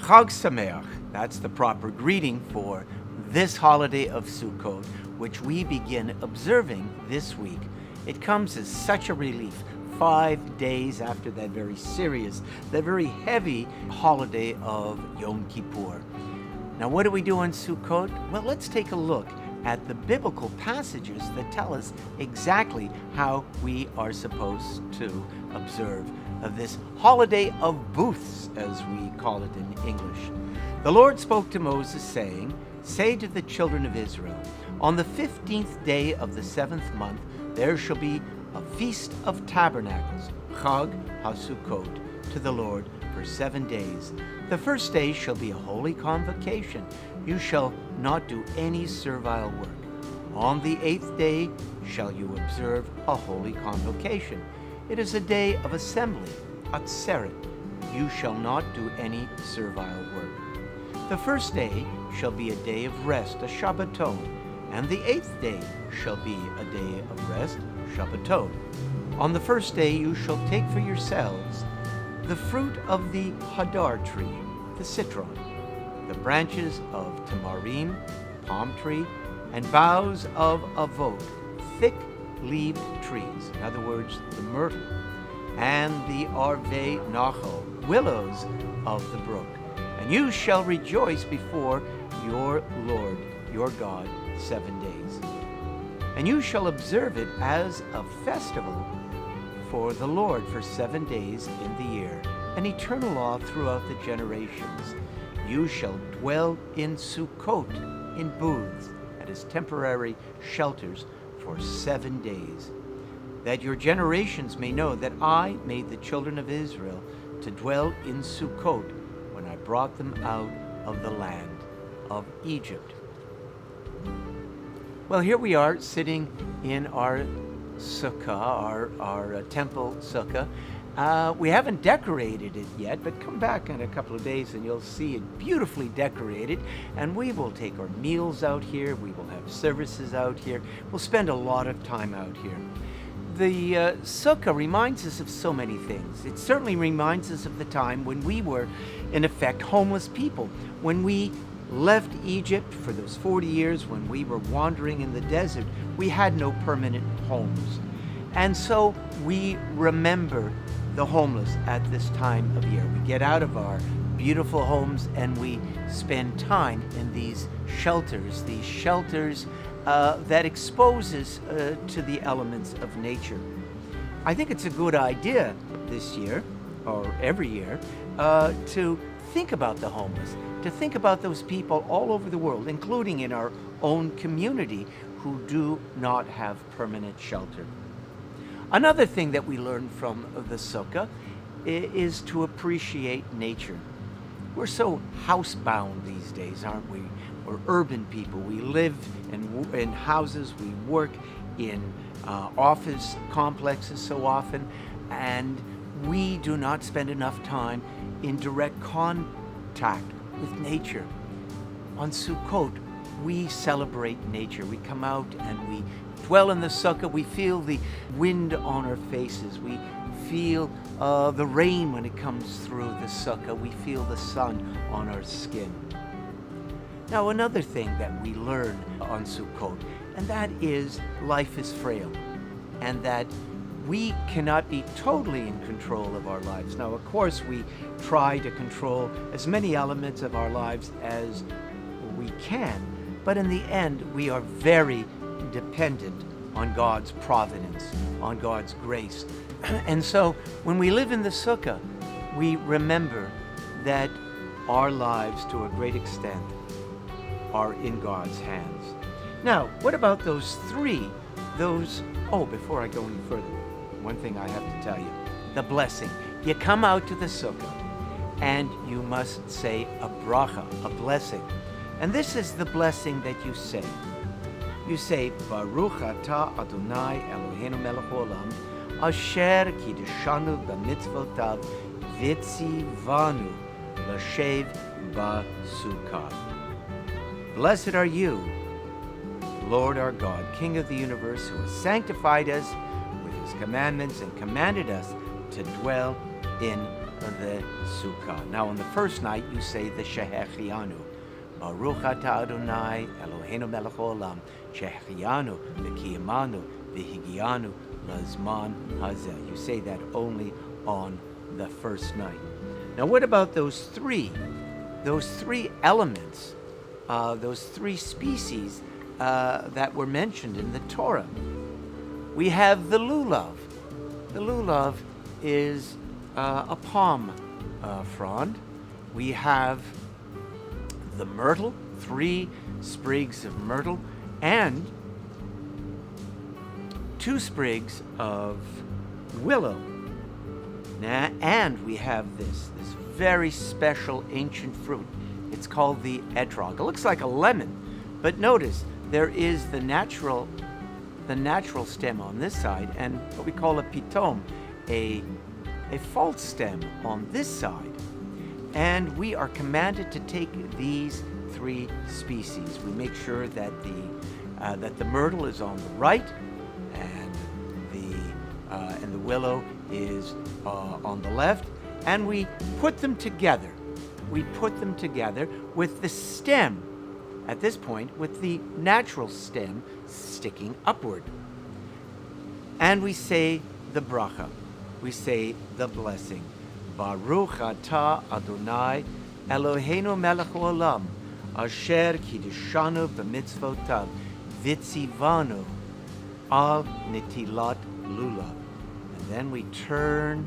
Chag Sameach, that's the proper greeting for this holiday of Sukkot, which we begin observing this week. It comes as such a relief 5 days after that very serious, that very heavy holiday of Yom Kippur. Now, what do we do on Sukkot? Well, let's take a look at the biblical passages that tell us exactly how we are supposed to observe this holiday of booths, as we call it in English. The Lord spoke to Moses, saying, "Say to the children of Israel, on the 15th day of the 7th month, there shall be a feast of tabernacles, Chag HaSukkot, to the Lord for 7 days. The first day shall be a holy convocation. You shall not do any servile work. On the 8th day shall you observe a holy convocation. It is a day of assembly, Atzeret. You shall not do any servile work. The first day shall be a day of rest, a Shabbaton, and the 8th day shall be a day of rest, Shabbaton. On the first day you shall take for yourselves the fruit of the Hadar tree, the citron, the branches of tamarim, palm tree, and boughs of avot, thick-leaved trees, in other words, the myrtle, and the arvei nachal, willows of the brook. And you shall rejoice before your Lord, your God, 7 days. And you shall observe it as a festival for the Lord for 7 days in the year, an eternal law throughout the generations. You shall dwell in Sukkot, in booths, and as temporary shelters for 7 days, that your generations may know that I made the children of Israel to dwell in Sukkot when I brought them out of the land of Egypt." Well, here we are sitting in our sukkah, our temple sukkah. We haven't decorated it yet, but come back in a couple of days and you'll see it beautifully decorated. And we will take our meals out here. We will have services out here. We'll spend a lot of time out here. The sukkah reminds us of so many things. It certainly reminds us of the time when we were, in effect, homeless people. When we left Egypt for those 40 years, when we were wandering in the desert, we had no permanent homes. And so we remember the homeless at this time of year. We get out of our beautiful homes and we spend time in these shelters that exposes to the elements of nature. I think it's a good idea this year, or every year, to think about the homeless, to think about those people all over the world, including in our own community, who do not have permanent shelter. Another thing that we learn from the sukkah is to appreciate nature. We're so housebound these days, aren't we? We're urban people. We live in houses, we work in office complexes so often, and we do not spend enough time in direct contact with nature. On Sukkot, we celebrate nature. We come out and we dwell in the sukkah. We feel the wind on our faces. We feel the rain when it comes through the sukkah. We feel the sun on our skin. Now, another thing that we learn on Sukkot, and that is life is frail, and that we cannot be totally in control of our lives. Now, of course, we try to control as many elements of our lives as we can, but in the end, we are very dependent on God's providence, on God's grace. And so, when we live in the sukkah, we remember that our lives, to a great extent, are in God's hands. Now, what about before I go any further, one thing I have to tell you, the blessing. You come out to the sukkah and you must say a bracha, a blessing. And this is the blessing that you say. You say, Baruch atah Adonai Eloheinu melech haolam, asher kiddushanu b'mitzvotav v'tzivanu l'shev b'sukkah. Blessed are you, Lord our God, King of the universe, who has sanctified us with his commandments and commanded us to dwell in the Sukkah. Now, on the first night, you say the Shehechianu. Baruch atah Adonai Eloheinu melech haolam, Shehechianu v'kiyamanu v'higianu lazman hazeh. You say that only on the first night. Now, what about those three elements, those three species that were mentioned in the Torah? We have the lulav. The lulav is a palm frond. We have the myrtle, 3 sprigs of myrtle, and 2 sprigs of willow. And we have this very special ancient fruit. It's called the etrog. It looks like a lemon, but notice there is the natural stem on this side, and what we call a pitom, a false stem on this side. And we are commanded to take these 3 species. We make sure that the myrtle is on the right, and the willow is on the left, and we put them together. We put them together with the stem, at this point, with the natural stem sticking upward. And we say the bracha. We say the blessing. Baruch atah Adonai Eloheinu melech haolam, asher kiddushanu b'mitzvotav, v'tzivanu al netilat lulav. And then we turn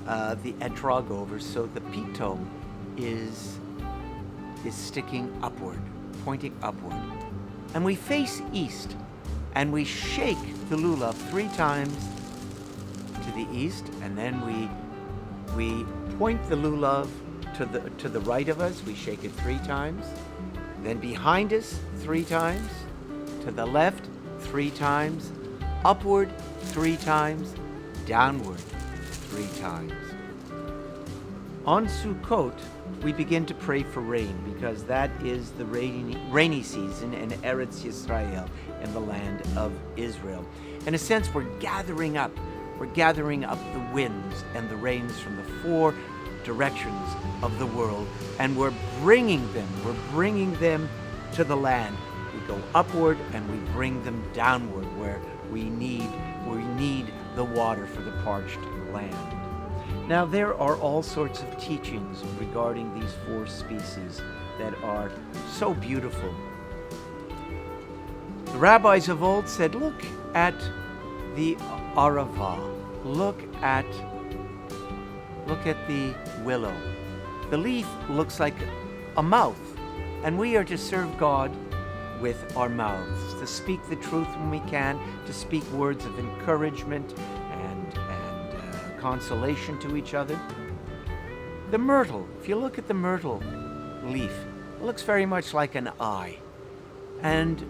the etrog over so the pitom is sticking upward, pointing upward. And we face east, and we shake the lulav 3 times to the east, and then we point the lulav to the right of us. We shake it 3 times. Then behind us 3 times, to the left 3 times, upward 3 times, downward 3 times. On Sukkot, we begin to pray for rain, because that is the rainy season in Eretz Yisrael, in the land of Israel. In a sense, we're gathering up the winds and the rains from the 4 directions of the world, and we're bringing them to the land. We go upward and we bring them downward, where we need the water for the parched land. Now, there are all sorts of teachings regarding these 4 species that are so beautiful. The rabbis of old said, look at the arava, look at the willow. The leaf looks like a mouth, and we are to serve God with our mouths, to speak the truth when we can, to speak words of encouragement and consolation to each other. The myrtle, if you look at the myrtle leaf, it looks very much like an eye. And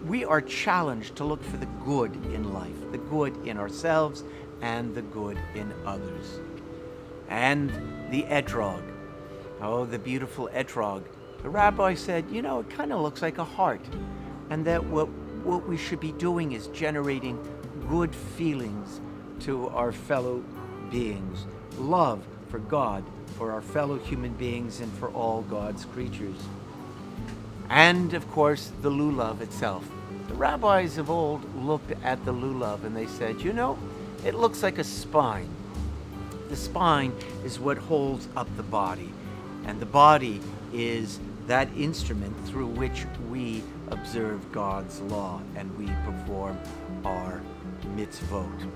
we are challenged to look for the good in life, the good in ourselves and the good in others. And the etrog, oh, the beautiful etrog. The rabbi said, it kind of looks like a heart, and that what we should be doing is generating good feelings to our fellow beings, love for God, for our fellow human beings, and for all God's creatures. And, of course, the lulav itself. The rabbis of old looked at the lulav and they said, it looks like a spine. The spine is what holds up the body, and the body is that instrument through which we observe God's law and we perform our mitzvot.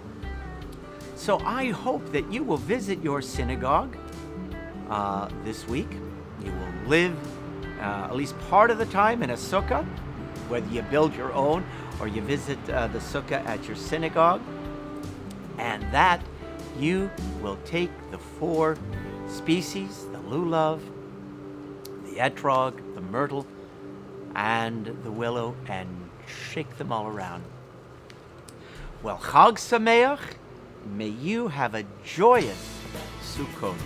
So I hope that you will visit your synagogue this week. You will live at least part of the time in a sukkah, whether you build your own or you visit the sukkah at your synagogue, and that you will take the 4 species, the lulav, the etrog, the myrtle, and the willow, and shake them all around. Well, Chag Sameach, may you have a joyous Sukkot.